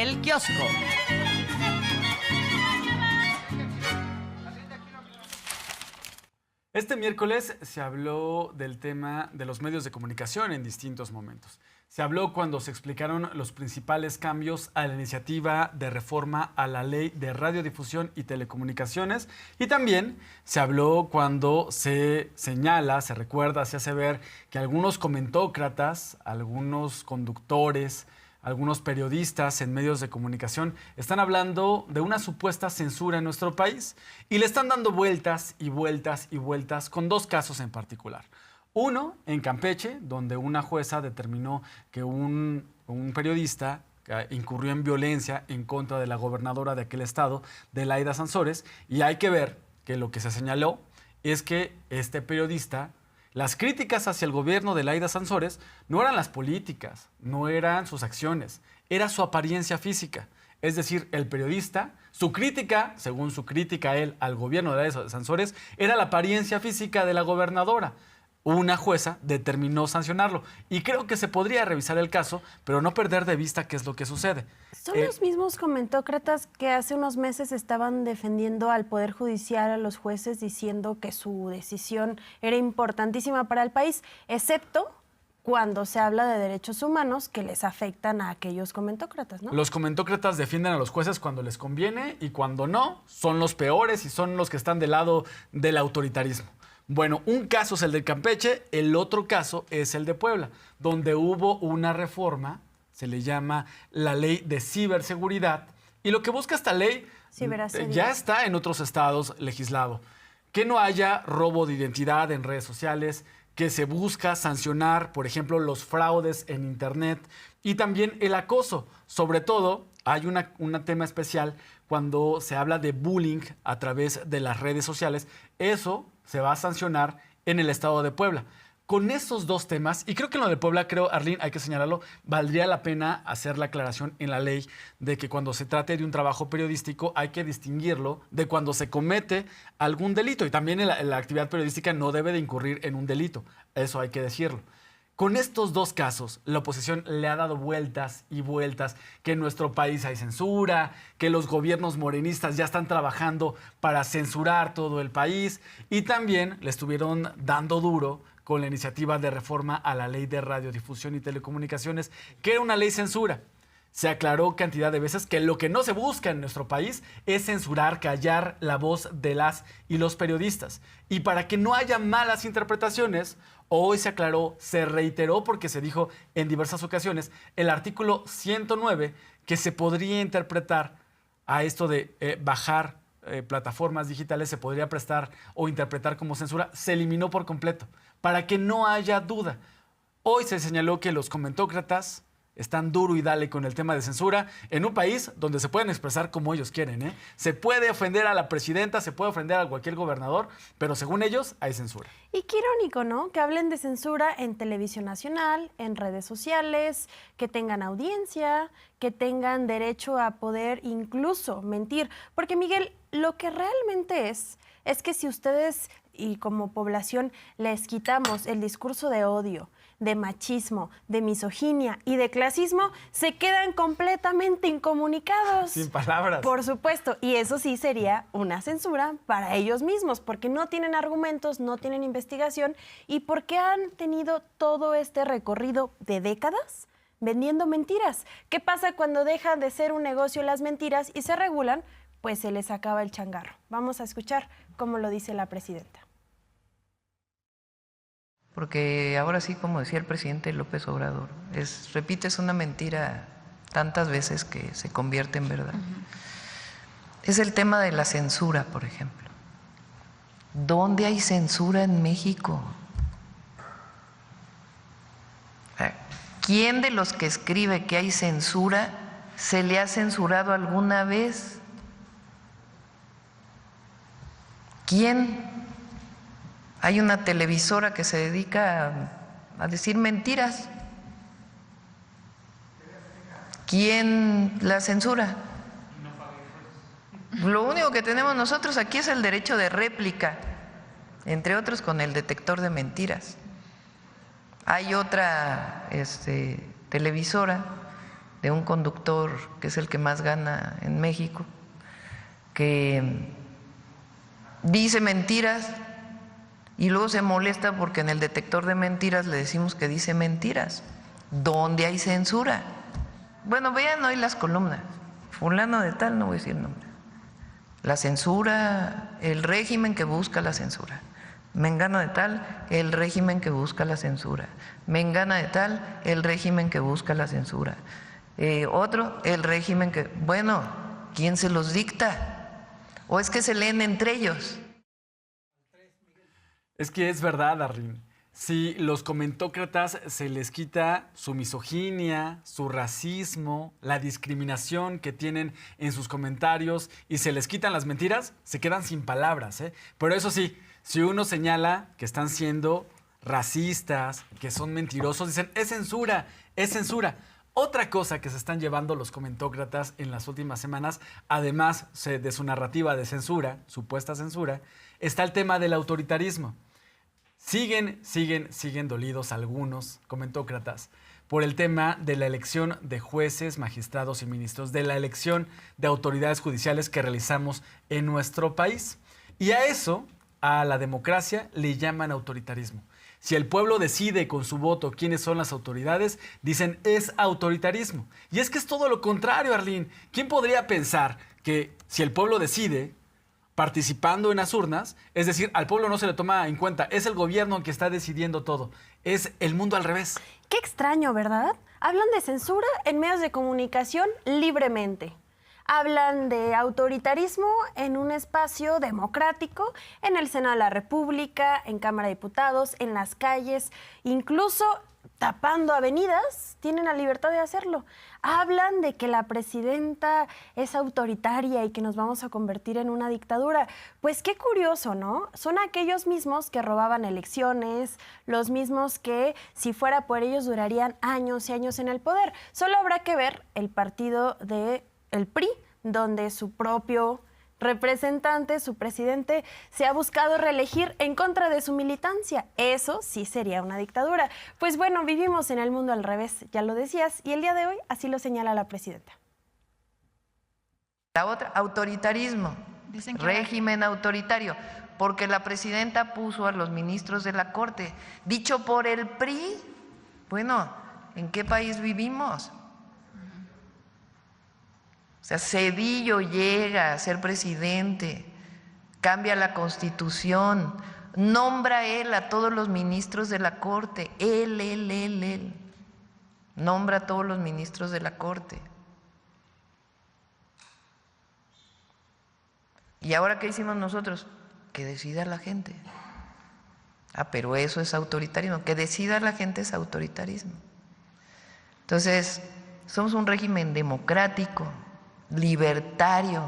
El Kiosco. Este miércoles se habló del tema de los medios de comunicación en distintos momentos. Se habló cuando se explicaron los principales cambios a la iniciativa de reforma a la Ley de Radiodifusión y Telecomunicaciones, y también se habló cuando se señala, se recuerda, se hace ver que algunos comentócratas, algunos conductores, algunos periodistas en medios de comunicación están hablando de una supuesta censura en nuestro país y le están dando vueltas y vueltas y vueltas con dos casos en particular. Uno en Campeche, donde una jueza determinó que un periodista incurrió en violencia en contra de la gobernadora de aquel estado, Delaida Sansores, y hay que ver que lo que se señaló es que este periodista, las críticas hacia el gobierno de Delaida Sansores no eran las políticas, no eran sus acciones, era su apariencia física. Es decir, el periodista, su crítica, según su crítica él al gobierno de Delaida Sansores, era la apariencia física de la gobernadora. Una jueza determinó sancionarlo y creo que se podría revisar el caso, pero no perder de vista qué es lo que sucede. Son los mismos comentócratas que hace unos meses estaban defendiendo al Poder Judicial, a los jueces, diciendo que su decisión era importantísima para el país, excepto cuando se habla de derechos humanos que les afectan a aquellos comentócratas, ¿no? Los comentócratas defienden a los jueces cuando les conviene y cuando no, son los peores y son los que están del lado del autoritarismo. Bueno, un caso es el de Campeche, el otro caso es el de Puebla, donde hubo una reforma, se le llama la Ley de Ciberseguridad, y lo que busca esta ley ya está en otros estados legislado. Que no haya robo de identidad en redes sociales, que se busca sancionar, por ejemplo, los fraudes en Internet y también el acoso. Sobre todo, hay un tema especial cuando se habla de bullying a través de las redes sociales. Eso se va a sancionar en el estado de Puebla. Con esos dos temas, y creo que en lo de Puebla, Arlene, hay que señalarlo, valdría la pena hacer la aclaración en la ley de que cuando se trate de un trabajo periodístico hay que distinguirlo de cuando se comete algún delito. Y también la actividad periodística no debe de incurrir en un delito. Eso hay que decirlo. Con estos dos casos, la oposición le ha dado vueltas y vueltas, que en nuestro país hay censura, que los gobiernos morenistas ya están trabajando para censurar todo el país, y también le estuvieron dando duro con la iniciativa de reforma a la Ley de Radiodifusión y Telecomunicaciones, que era una ley censura. Se aclaró cantidad de veces que lo que no se busca en nuestro país es censurar, callar la voz de las y los periodistas. Y para que no haya malas interpretaciones, hoy se aclaró, se reiteró porque se dijo en diversas ocasiones, el artículo 109 que se podría interpretar a esto de bajar plataformas digitales, se podría prestar o interpretar como censura, se eliminó por completo, para que no haya duda. Hoy se señaló que los comentócratas están duro y dale con el tema de censura en un país donde se pueden expresar como ellos quieren, ¿eh? Se puede ofender a la presidenta, se puede ofender a cualquier gobernador, pero según ellos hay censura. Y qué irónico, ¿no? Que hablen de censura en televisión nacional, en redes sociales, que tengan audiencia, que tengan derecho a poder incluso mentir. Porque, Miguel, lo que realmente es que si ustedes y como población les quitamos el discurso de odio, de machismo, de misoginia y de clasismo, se quedan completamente incomunicados. Sin palabras. Por supuesto, y eso sí sería una censura para ellos mismos, porque no tienen argumentos, no tienen investigación y porque han tenido todo este recorrido de décadas vendiendo mentiras. ¿Qué pasa cuando dejan de ser un negocio las mentiras y se regulan? Pues se les acaba el changarro. Vamos a escuchar cómo lo dice la presidenta. Porque ahora sí, como decía el presidente López Obrador, repites una mentira tantas veces que se convierte en verdad. Es el tema de la censura, por ejemplo. ¿Dónde hay censura en México? ¿Quién de los que escribe que hay censura se le ha censurado alguna vez? ¿Quién? Hay una televisora que se dedica a decir mentiras. ¿Quién la censura? Lo único que tenemos nosotros aquí es el derecho de réplica, entre otros con el detector de mentiras. Hay otra televisora de un conductor que es el que más gana en México, que dice mentiras y luego se molesta porque en el detector de mentiras le decimos que dice mentiras. ¿Dónde hay censura? Bueno, vean hoy las columnas. Fulano de tal, no voy a decir nombre. La censura, el régimen que busca la censura. Mengano de tal, el régimen que busca la censura. Mengana de tal, el régimen que busca la censura. Otro, el régimen que… Bueno, ¿quién se los dicta? ¿O es que se leen entre ellos? Es que es verdad, Arlene. Si los comentócratas se les quita su misoginia, su racismo, la discriminación que tienen en sus comentarios y se les quitan las mentiras, se quedan sin palabras, ¿eh? Pero eso sí, si uno señala que están siendo racistas, que son mentirosos, dicen, es censura, es censura. Otra cosa que se están llevando los comentócratas en las últimas semanas, además de su narrativa de censura, supuesta censura, está el tema del autoritarismo. Siguen dolidos algunos comentócratas por el tema de la elección de jueces, magistrados y ministros, de la elección de autoridades judiciales que realizamos en nuestro país. Y a eso, a la democracia, le llaman autoritarismo. Si el pueblo decide con su voto quiénes son las autoridades, dicen es autoritarismo. Y es que es todo lo contrario, Arlene. ¿Quién podría pensar que si el pueblo decide participando en las urnas, es decir, al pueblo no se le toma en cuenta, es el gobierno que está decidiendo todo, es el mundo al revés? Qué extraño, ¿verdad? Hablan de censura en medios de comunicación libremente. Hablan de autoritarismo en un espacio democrático, en el Senado de la República, en Cámara de Diputados, en las calles, incluso tapando avenidas, tienen la libertad de hacerlo. Hablan de que la presidenta es autoritaria y que nos vamos a convertir en una dictadura. Pues qué curioso, ¿no? Son aquellos mismos que robaban elecciones, los mismos que, si fuera por ellos, durarían años y años en el poder. Solo habrá que ver el partido del PRI, donde su propio representante, su presidente, se ha buscado reelegir en contra de su militancia. Eso sí sería una dictadura. Pues bueno, vivimos en el mundo al revés, ya lo decías, y el día de hoy así lo señala la presidenta. La otra, autoritarismo, régimen autoritario, porque la presidenta puso a los ministros de la Corte, dicho por el PRI. Bueno, ¿en qué país vivimos? O sea, Zedillo llega a ser presidente, cambia la Constitución, nombra él a todos los ministros de la Corte, él, nombra a todos los ministros de la Corte. ¿Y ahora qué hicimos nosotros? Que decida la gente. Ah, pero eso es autoritarismo, que decida la gente es autoritarismo. Entonces, somos un régimen democrático, libertario.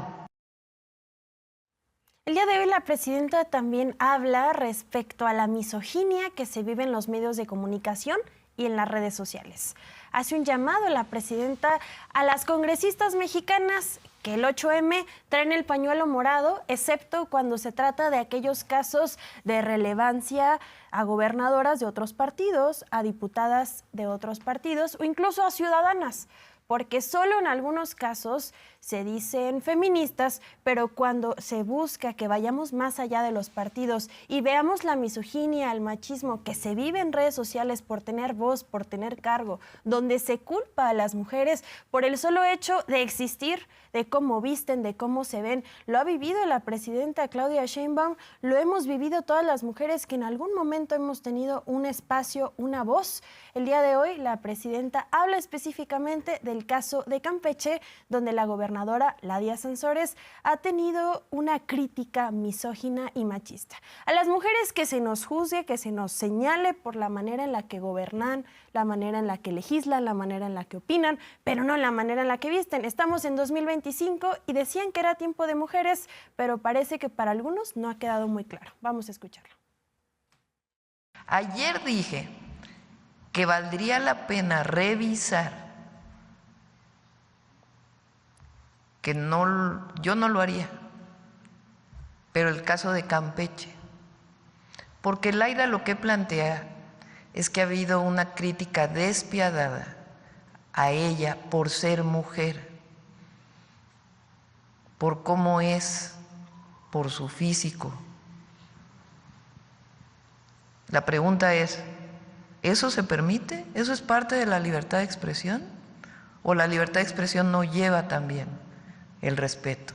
El día de hoy la presidenta también habla respecto a la misoginia que se vive en los medios de comunicación y en las redes sociales. Hace un llamado la presidenta a las congresistas mexicanas que el 8M traen el pañuelo morado, excepto cuando se trata de aquellos casos de relevancia a gobernadoras de otros partidos, a diputadas de otros partidos o incluso a ciudadanas, porque solo en algunos casos se dicen feministas, pero cuando se busca que vayamos más allá de los partidos y veamos la misoginia, el machismo que se vive en redes sociales por tener voz, por tener cargo, donde se culpa a las mujeres por el solo hecho de existir, de cómo visten, de cómo se ven. Lo ha vivido la presidenta Claudia Sheinbaum, lo hemos vivido todas las mujeres que en algún momento hemos tenido un espacio, una voz. El día de hoy la presidenta habla específicamente del caso de Campeche, donde la gobernadora Ladia Sansores ha tenido una crítica misógina y machista. A las mujeres que se nos juzgue, que se nos señale por la manera en la que gobernan, la manera en la que legislan, la manera en la que opinan, pero no la manera en la que visten. Estamos en 2025 y decían que era tiempo de mujeres, pero parece que para algunos no ha quedado muy claro. Vamos a escucharlo. Ayer dije que valdría la pena revisar, que yo no lo haría, pero el caso de Campeche, porque Laida lo que plantea es que ha habido una crítica despiadada a ella por ser mujer, por cómo es, por su físico. La pregunta es, ¿eso se permite? ¿Eso es parte de la libertad de expresión? ¿O la libertad de expresión no lleva también el respeto?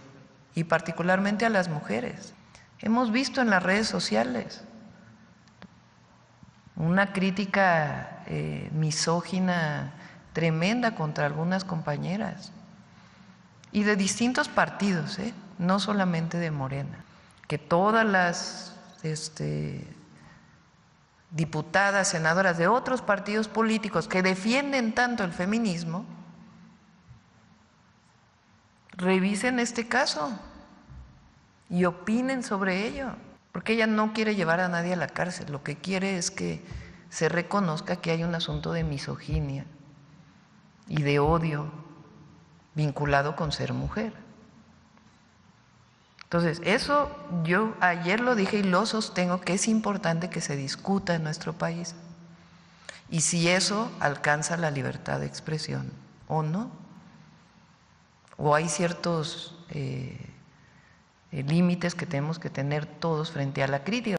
Y particularmente a las mujeres. Hemos visto en las redes sociales una crítica misógina tremenda contra algunas compañeras y de distintos partidos, no solamente de Morena, que todas las diputadas, senadoras de otros partidos políticos que defienden tanto el feminismo revisen este caso y opinen sobre ello, porque ella no quiere llevar a nadie a la cárcel, lo que quiere es que se reconozca que hay un asunto de misoginia y de odio vinculado con ser mujer. Entonces, eso yo ayer lo dije y lo sostengo, que es importante que se discuta en nuestro país. Y si eso alcanza la libertad de expresión o no. O hay ciertos límites que tenemos que tener todos frente a la crítica.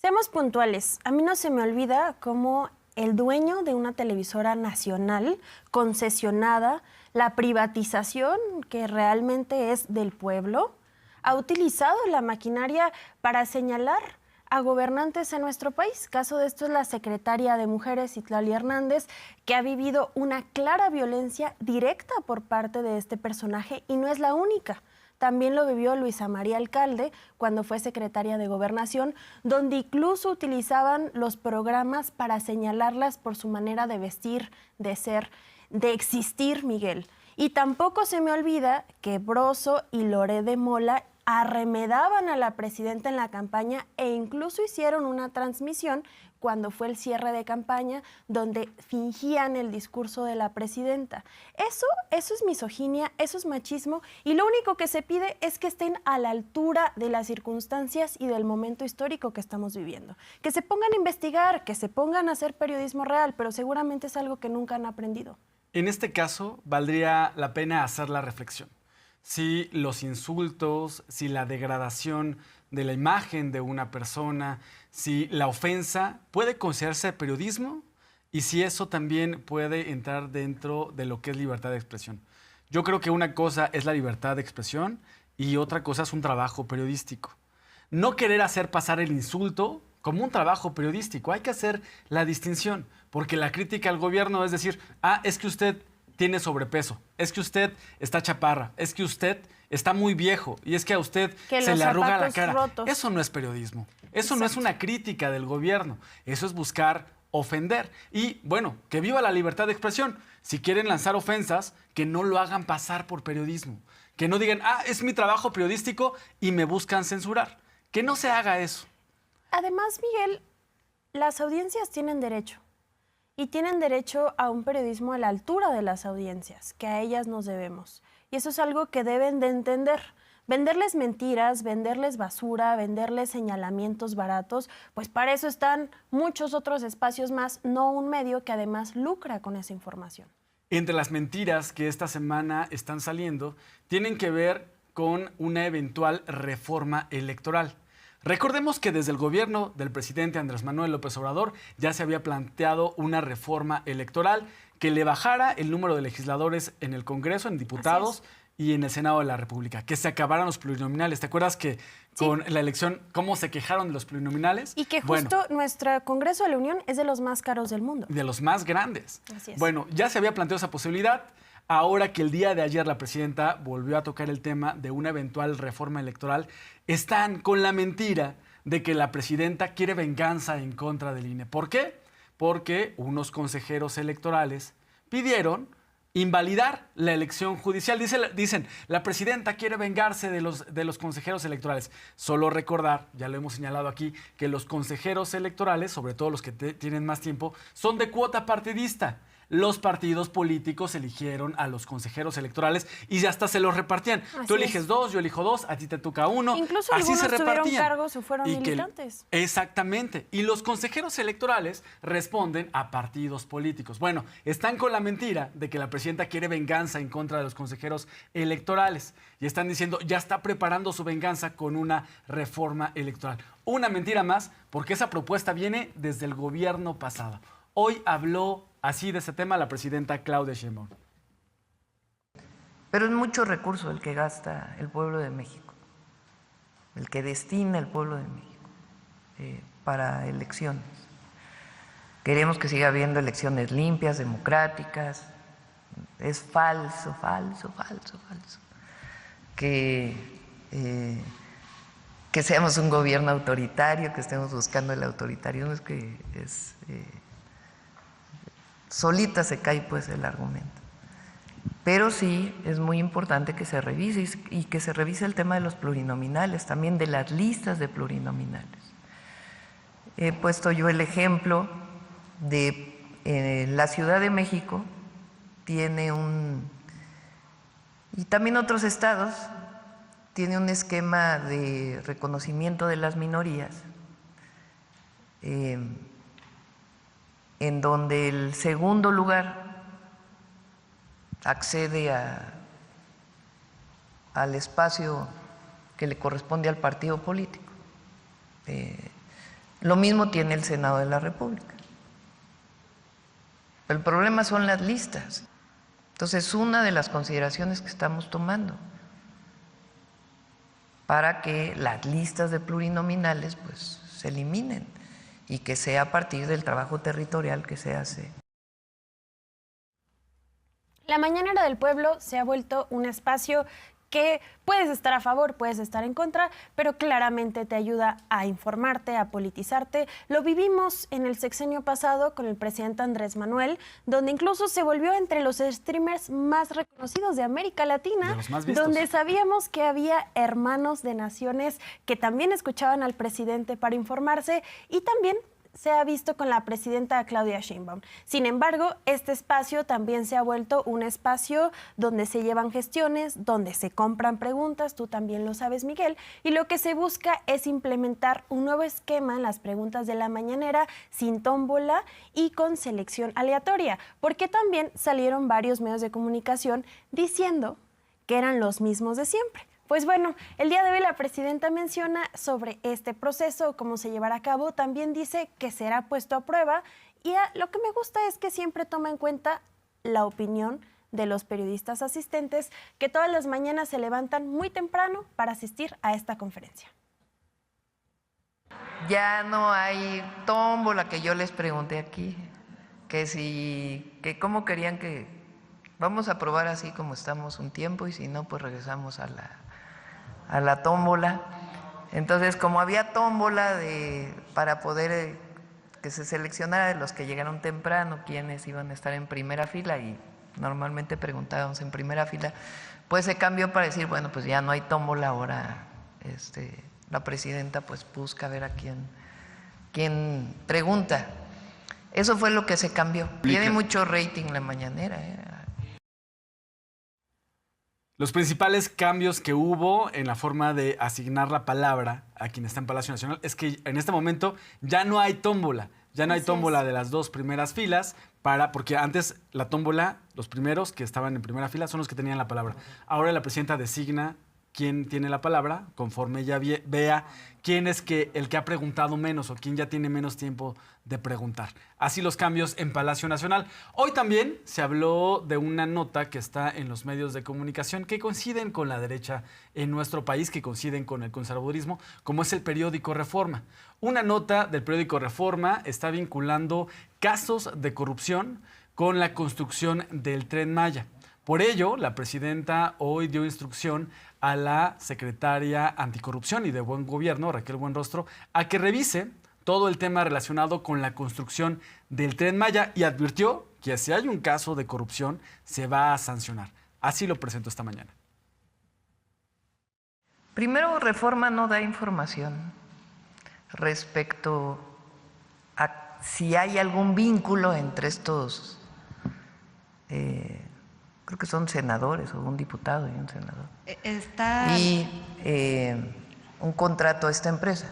Seamos puntuales. A mí no se me olvida cómo el dueño de una televisora nacional concesionada, la privatización que realmente es del pueblo, ha utilizado la maquinaria para señalar a gobernantes en nuestro país. Caso de esto es la secretaria de Mujeres, Citlali Hernández, que ha vivido una clara violencia directa por parte de este personaje y no es la única. También lo vivió Luisa María Alcalde cuando fue secretaria de Gobernación, donde incluso utilizaban los programas para señalarlas por su manera de vestir, de ser, de existir, Miguel. Y tampoco se me olvida que Broso y Loré de Mola arremedaban a la presidenta en la campaña e incluso hicieron una transmisión cuando fue el cierre de campaña donde fingían el discurso de la presidenta. Eso es misoginia, eso es machismo y lo único que se pide es que estén a la altura de las circunstancias y del momento histórico que estamos viviendo. Que se pongan a investigar, que se pongan a hacer periodismo real, pero seguramente es algo que nunca han aprendido. En este caso, valdría la pena hacer la reflexión. Si los insultos, si la degradación de la imagen de una persona, si la ofensa puede considerarse periodismo y si eso también puede entrar dentro de lo que es libertad de expresión. Yo creo que una cosa es la libertad de expresión y otra cosa es un trabajo periodístico. No querer hacer pasar el insulto como un trabajo periodístico. Hay que hacer la distinción, porque la crítica al gobierno es decir, es que usted tiene sobrepeso, es que usted está chaparra, es que usted está muy viejo y es que a usted se le arruga la cara. Rotos. Eso no es periodismo, eso no es una crítica del gobierno, eso es buscar ofender. Y bueno, que viva la libertad de expresión. Si quieren lanzar ofensas, que no lo hagan pasar por periodismo, que no digan, es mi trabajo periodístico y me buscan censurar. Que no se haga eso. Además, Miguel, las audiencias tienen derecho. Y tienen derecho a un periodismo a la altura de las audiencias, que a ellas nos debemos. Y eso es algo que deben de entender. Venderles mentiras, venderles basura, venderles señalamientos baratos, pues para eso están muchos otros espacios más, no un medio que además lucra con esa información. Entre las mentiras que esta semana están saliendo, tienen que ver con una eventual reforma electoral. Recordemos que desde el gobierno del presidente Andrés Manuel López Obrador ya se había planteado una reforma electoral que le bajara el número de legisladores en el Congreso, en diputados y en el Senado de la República, que se acabaran los plurinominales. ¿Te acuerdas que con la elección, cómo se quejaron de los plurinominales? Y que justo nuestro Congreso de la Unión es de los más caros del mundo. De los más grandes. Así es. Bueno, ya se había planteado esa posibilidad. Ahora que el día de ayer la presidenta volvió a tocar el tema de una eventual reforma electoral, están con la mentira de que la presidenta quiere venganza en contra del INE. ¿Por qué? Porque unos consejeros electorales pidieron invalidar la elección judicial. Dicen, la presidenta quiere vengarse de los consejeros electorales. Solo recordar, ya lo hemos señalado aquí, que los consejeros electorales, sobre todo los que tienen más tiempo, son de cuota partidista. los partidos políticos eligieron a los consejeros electorales y hasta se los repartían. Tú eliges 2, yo elijo 2, a ti te toca 1. Incluso así algunos se repartían. tuvieron cargos o fueron militantes. Exactamente. Y los consejeros electorales responden a partidos políticos. Bueno, están con la mentira de que la presidenta quiere venganza en contra de los consejeros electorales. Y están diciendo, ya está preparando su venganza con una reforma electoral. Una mentira más, porque esa propuesta viene desde el gobierno pasado. Hoy habló así de ese tema la presidenta Claudia Sheinbaum. Pero es mucho recurso el que gasta el pueblo de México, el que destina el pueblo de México para elecciones. Queremos que siga habiendo elecciones limpias, democráticas. Es falso, falso, falso, falso que seamos un gobierno autoritario, que estemos buscando el autoritarismo. Es que solita se cae pues el argumento. Pero sí es muy importante que se revise y que se revise el tema de los plurinominales, también de las listas de plurinominales. He puesto yo el ejemplo de la Ciudad de México tiene y también otros estados, tiene un esquema de reconocimiento de las minorías, en donde el segundo lugar accede al espacio que le corresponde al partido político. Lo mismo tiene el Senado de la República. El problema son las listas. Entonces, una de las consideraciones que estamos tomando para que las listas de plurinominales pues se eliminen y que sea a partir del trabajo territorial que se hace. La Mañanera del Pueblo se ha vuelto un espacio que puedes estar a favor, puedes estar en contra, pero claramente te ayuda a informarte, a politizarte. Lo vivimos en el sexenio pasado con el presidente Andrés Manuel, donde incluso se volvió entre los streamers más reconocidos de América Latina, donde sabíamos que había hermanos de naciones que también escuchaban al presidente para informarse y también se ha visto con la presidenta Claudia Sheinbaum. Sin embargo, este espacio también se ha vuelto un espacio donde se llevan gestiones, donde se compran preguntas, tú también lo sabes, Miguel, y lo que se busca es implementar un nuevo esquema en las preguntas de la mañanera sin tómbola y con selección aleatoria, porque también salieron varios medios de comunicación diciendo que eran los mismos de siempre. Pues bueno, el día de hoy la presidenta menciona sobre este proceso, cómo se llevará a cabo, también dice que será puesto a prueba y lo que me gusta es que siempre toma en cuenta la opinión de los periodistas asistentes que todas las mañanas se levantan muy temprano para asistir a esta conferencia. Ya no hay tómbola, que yo les pregunté aquí, que cómo querían que vamos a probar así como estamos un tiempo y si no pues regresamos a la tómbola. Entonces, como había tómbola para poder que se seleccionara de los que llegaron temprano, quiénes iban a estar en primera fila, y normalmente preguntábamos en primera fila, pues se cambió para decir, bueno, pues ya no hay tómbola, ahora la presidenta pues busca ver a quién pregunta. Eso fue lo que se cambió. Tiene mucho rating la mañanera, Los principales cambios que hubo en la forma de asignar la palabra a quien está en Palacio Nacional es que en este momento ya no hay tómbola. Ya no hay tómbola de las dos primeras filas, porque antes la tómbola, los primeros que estaban en primera fila son los que tenían la palabra. Ahora la presidenta designa quién tiene la palabra conforme ella vea quién es el que ha preguntado menos o quién ya tiene menos tiempo de preguntar. Así los cambios en Palacio Nacional. Hoy también se habló de una nota que está en los medios de comunicación que coinciden con la derecha en nuestro país, que coinciden con el conservadurismo, como es el periódico Reforma. Una nota del periódico Reforma está vinculando casos de corrupción con la construcción del Tren Maya. Por ello, la presidenta hoy dio instrucción a la secretaria Anticorrupción y de Buen Gobierno, Raquel Buenrostro, a que revise todo el tema relacionado con la construcción del Tren Maya y advirtió que si hay un caso de corrupción se va a sancionar. Así lo presentó esta mañana. Primero, Reforma no da información respecto a si hay algún vínculo entre estos creo que son senadores o un diputado y un senador. Y un contrato a esta empresa.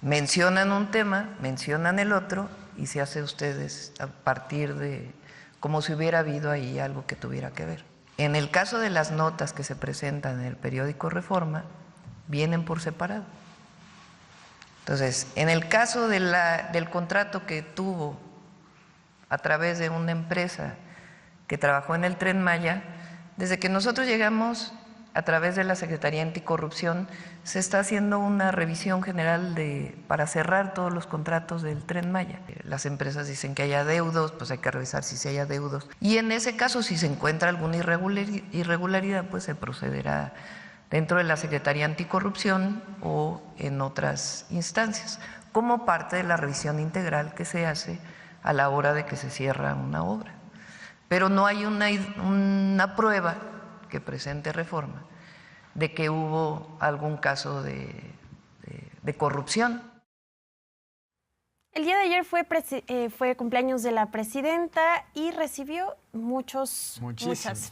Mencionan un tema, mencionan el otro y se hace ustedes a partir de como si hubiera habido ahí algo que tuviera que ver. En el caso de las notas que se presentan en el periódico Reforma, vienen por separado. Entonces, en el caso del contrato que tuvo a través de una empresa que trabajó en el Tren Maya, desde que nosotros llegamos a través de la Secretaría Anticorrupción, se está haciendo una revisión general para cerrar todos los contratos del Tren Maya. Las empresas dicen que hay adeudos, pues hay que revisar si hay adeudos. Y en ese caso, si se encuentra alguna irregularidad, pues se procederá dentro de la Secretaría Anticorrupción o en otras instancias, como parte de la revisión integral que se hace a la hora de que se cierra una obra. Pero no hay una prueba que presente Reforma de que hubo algún caso de corrupción. El día de ayer fue cumpleaños de la presidenta y recibió muchas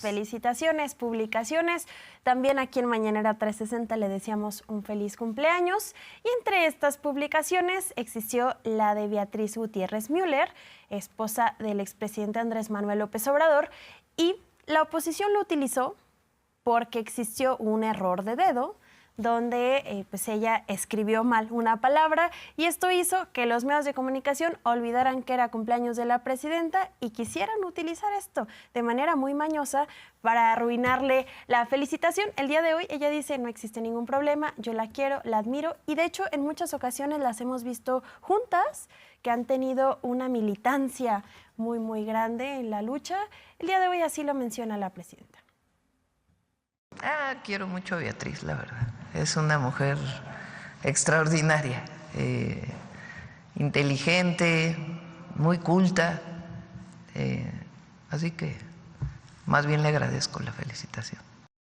felicitaciones, publicaciones. También aquí en Mañanera 360 le deseamos un feliz cumpleaños. Y entre estas publicaciones existió la de Beatriz Gutiérrez Müller, esposa del expresidente Andrés Manuel López Obrador, y la oposición lo utilizó porque existió un error de dedo donde pues ella escribió mal una palabra y esto hizo que los medios de comunicación olvidaran que era cumpleaños de la presidenta y quisieran utilizar esto de manera muy mañosa para arruinarle la felicitación. El día de hoy ella dice no existe ningún problema, yo la quiero, la admiro y de hecho en muchas ocasiones las hemos visto juntas que han tenido una militancia muy grande en la lucha. El día de hoy así lo menciona la presidenta. Quiero mucho a Beatriz, la verdad. Es una mujer extraordinaria, inteligente, muy culta. Así que más bien le agradezco la felicitación.